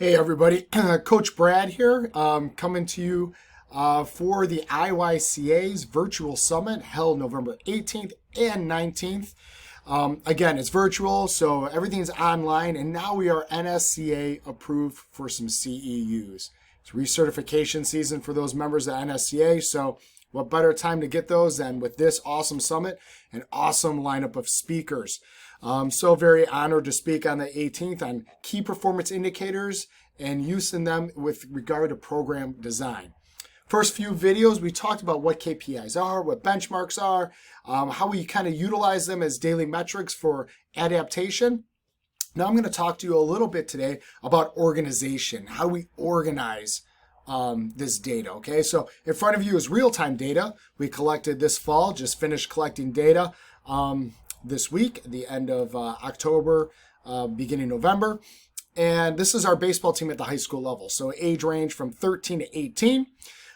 Hey everybody, Coach Brad here, coming to you for the IYCA's virtual summit held November 18th and 19th. Again, it's virtual, so everything's online, and now we are NSCA approved for some CEUs. It's recertification season for those members of NSCA, so what better time to get those than with this awesome summit and awesome lineup of speakers. So very honored to speak on the 18th on key performance indicators and using them with regard to program design. First few videos, we talked about what KPIs are, what benchmarks are, how we kind of utilize them as daily metrics for adaptation. Now I'm going to talk to you a little bit today about organization, how we organize this data, okay? So in front of you is real-time data. We collected this fall, just finished collecting data this week, the end of October, beginning November. And this is our baseball team at the high school level. So age range from 13 to 18.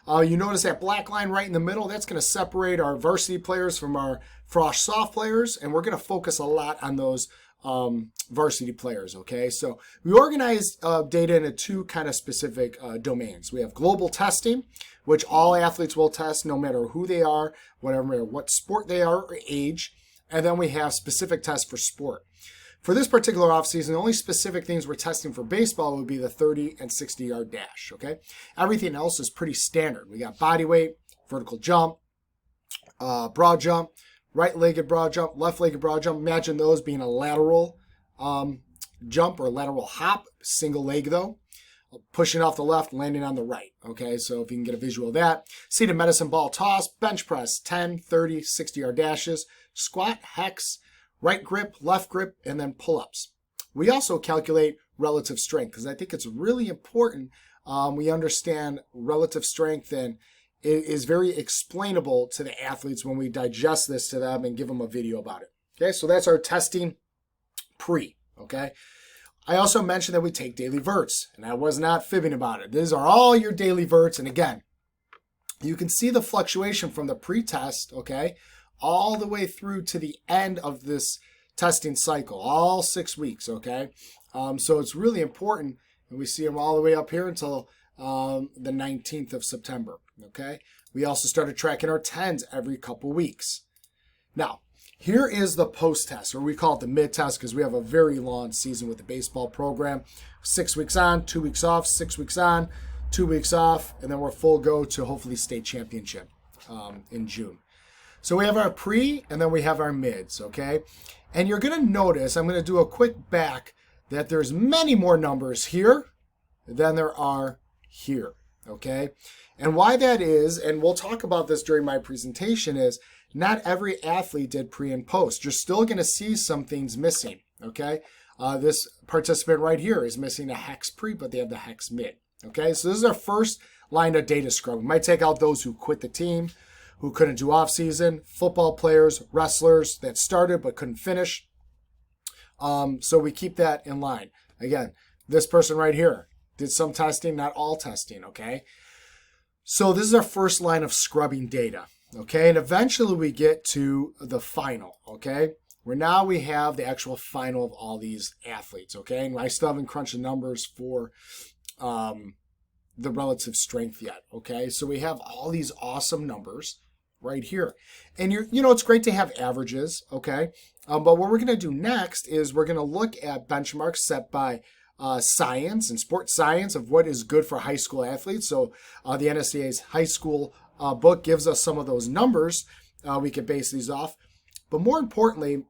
You notice that black line right in the middle, that's going to separate our varsity players from our frosh soft players. And we're going to focus a lot on those varsity players, okay? So we organized data into two kind of specific domains. We have global testing, which all athletes will test no matter who they are, whatever, what sport they are or age. And then we have specific tests for sport. For this particular offseason, the only specific things we're testing for baseball would be the 30 and 60-yard dash, okay? Everything else is pretty standard. We got body weight, vertical jump, broad jump, right-legged broad jump, left-legged broad jump. Imagine those being a lateral jump or lateral hop, single leg though. Pushing off the left, landing on the right, okay? So if you can get a visual of that. Seated medicine ball toss, bench press, 10, 30, 60-yard dashes, squat, hex, right grip, left grip, and then pull-ups. We also calculate relative strength because I think it's really important we understand relative strength, and it is very explainable to the athletes when we digest this to them and give them a video about it. Okay, so that's our testing pre, okay? I also mentioned that we take daily verts, and I was not fibbing about it. These are all your daily verts, and again, you can see the fluctuation from the pre-test, okay, all the way through to the end of this testing cycle, all 6 weeks, okay? So it's really important, and we see them all the way up here until the 19th of September, okay? We also started tracking our 10s every couple weeks. Now, here is the post-test, or we call it the mid-test because we have a very long season with the baseball program. 6 weeks on, 2 weeks off, 6 weeks on, 2 weeks off, and then we're full go to hopefully state championship in June. So we have our pre, and then we have our mids, okay? And you're going to notice, I'm going to do a quick back, that there's many more numbers here than there are here, okay? And why that is, and we'll talk about this during my presentation, is not every athlete did pre and post. You're still going to see some things missing, okay? This participant right here is missing a hex pre, but they have the hex mid, okay? So this is our first line of data scrub. We might take out those who quit the team, who couldn't do off-season, football players, wrestlers that started but couldn't finish. So we keep that in line. Again, this person right here did some testing, not all testing, okay? So this is our first line of scrubbing data, okay? And eventually we get to the final, okay? Where now we have the actual final of all these athletes, okay? And I still haven't crunched the numbers for the relative strength yet, okay? So we have all these awesome numbers right here. And it's great to have averages, okay? But what we're going to do next is we're going to look at benchmarks set by science and sports science of what is good for high school athletes. So the NSCA's high school book gives us some of those numbers. We can base these off. But more importantly,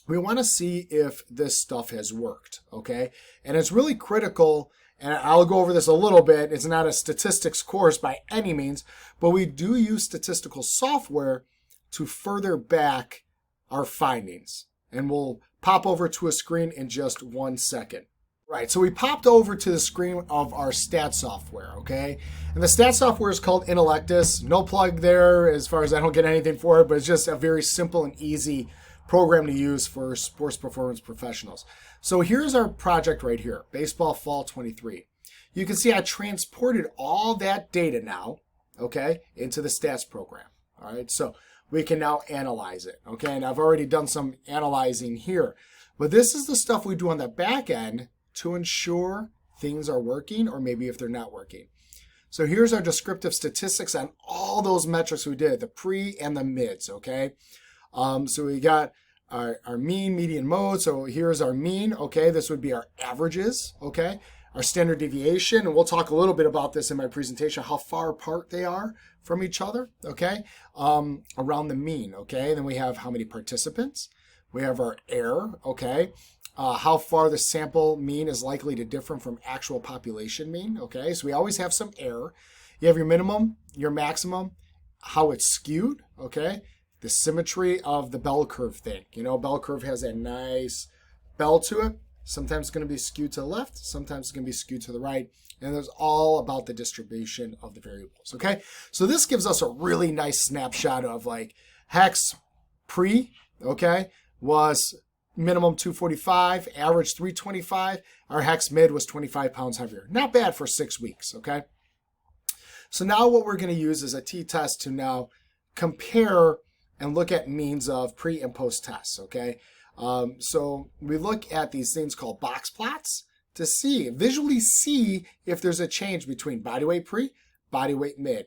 we want to see if this stuff has worked, okay? And it's really critical, and I'll go over this a little bit. It's not a statistics course by any means, but we do use statistical software to further back our findings. And we'll pop over to a screen in just 1 second. Right, so we popped over to the screen of our stat software, okay? And the stat software is called Intellectus. No plug there as far as I don't get anything for it, but it's just a very simple and easy program to use for sports performance professionals. So here's our project right here, Baseball Fall 23. You can see I transported all that data now, okay, into the stats program. All right, so we can now analyze it, okay? And I've already done some analyzing here. But this is the stuff we do on the back end to ensure things are working or maybe if they're not working. So here's our descriptive statistics on all those metrics we did, the pre and the mids, okay? So we got our mean, median, mode. So here's our mean, okay? This would be our averages, okay? Our standard deviation, and we'll talk a little bit about this in my presentation, how far apart they are from each other, okay? Around the mean, okay? And then we have how many participants. We have our error, okay? How far the sample mean is likely to differ from actual population mean, okay? So we always have some error. You have your minimum, your maximum, how it's skewed, okay? The symmetry of the bell curve thing. You know, bell curve has a nice bell to it. Sometimes it's going to be skewed to the left. Sometimes it's going to be skewed to the right. And it's all about the distribution of the variables, okay? So this gives us a really nice snapshot of like hex pre, okay, was minimum 245, average 325. Our hex mid was 25 pounds heavier. Not bad for 6 weeks, okay? So now what we're going to use is a t-test to now compare and look at means of pre and post tests, okay? So we look at these things called box plots to visually see if there's a change between body weight pre, body weight mid.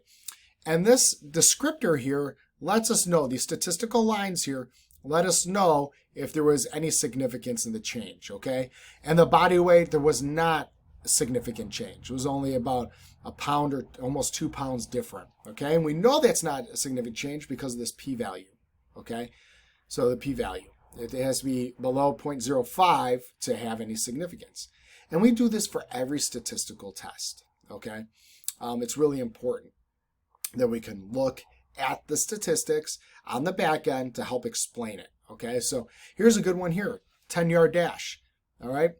And this descriptor here lets us know, these statistical lines here let us know if there was any significance in the change, okay? And the body weight, there was not a significant change. It was only about a pound or almost 2 pounds different, okay? And we know that's not a significant change because of this p-value, okay? So the p-value, it has to be below 0.05 to have any significance. And we do this for every statistical test, okay? It's really important that we can look at the statistics on the back end to help explain it, okay? So here's a good one here, 10-yard dash, all right?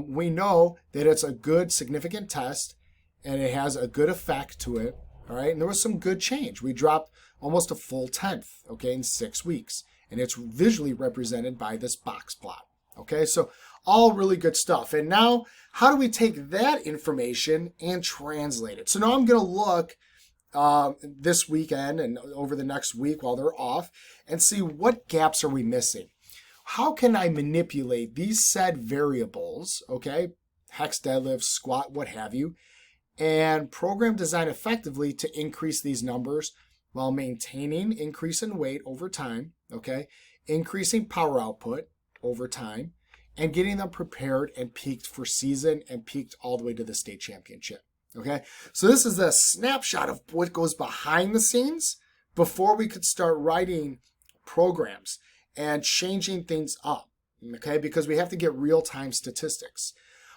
We know that it's a good, significant test, and it has a good effect to it, all right? And there was some good change. We dropped almost a full tenth, okay, in 6 weeks. And it's visually represented by this box plot, okay? So all really good stuff. And now, how do we take that information and translate it? So now I'm going to look this weekend and over the next week while they're off and see what gaps are we missing. How can I manipulate these said variables, okay, hex, deadlift, squat, what have you, and program design effectively to increase these numbers while maintaining increase in weight over time, okay, increasing power output over time, and getting them prepared and peaked for season and peaked all the way to the state championship, okay? So this is a snapshot of what goes behind the scenes before we could start writing programs and changing things up, okay, because we have to get real-time statistics.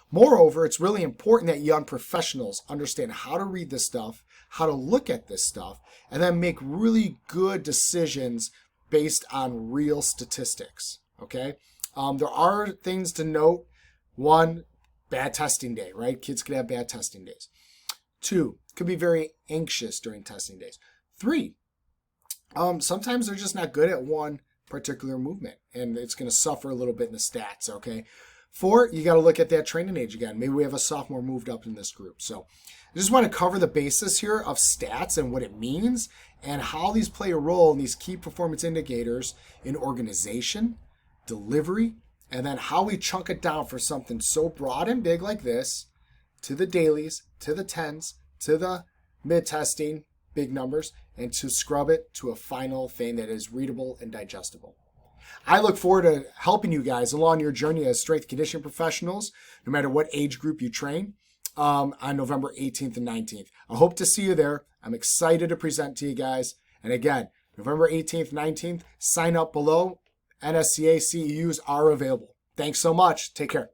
Moreover, it's really important that young professionals understand how to read this stuff, how to look at this stuff, and then make really good decisions based on real statistics, okay? There are things to note. 1, bad testing day, right? Kids could have bad testing days. 2, could be very anxious during testing days. 3, sometimes they're just not good at one particular movement, and it's going to suffer a little bit in the stats, okay? 4, you got to look at that training age again. Maybe we have a sophomore moved up in this group. So I just want to cover the basis here of stats and what it means and how these play a role in these key performance indicators in organization, delivery, and then how we chunk it down for something so broad and big like this to the dailies, to the 10s, to the mid-testing, big numbers, and to scrub it to a final thing that is readable and digestible. I look forward to helping you guys along your journey as strength conditioning professionals, no matter what age group you train, on November 18th and 19th. I hope to see you there. I'm excited to present to you guys. And again, November 18th, 19th, sign up below. NSCA CEUs are available. Thanks so much. Take care.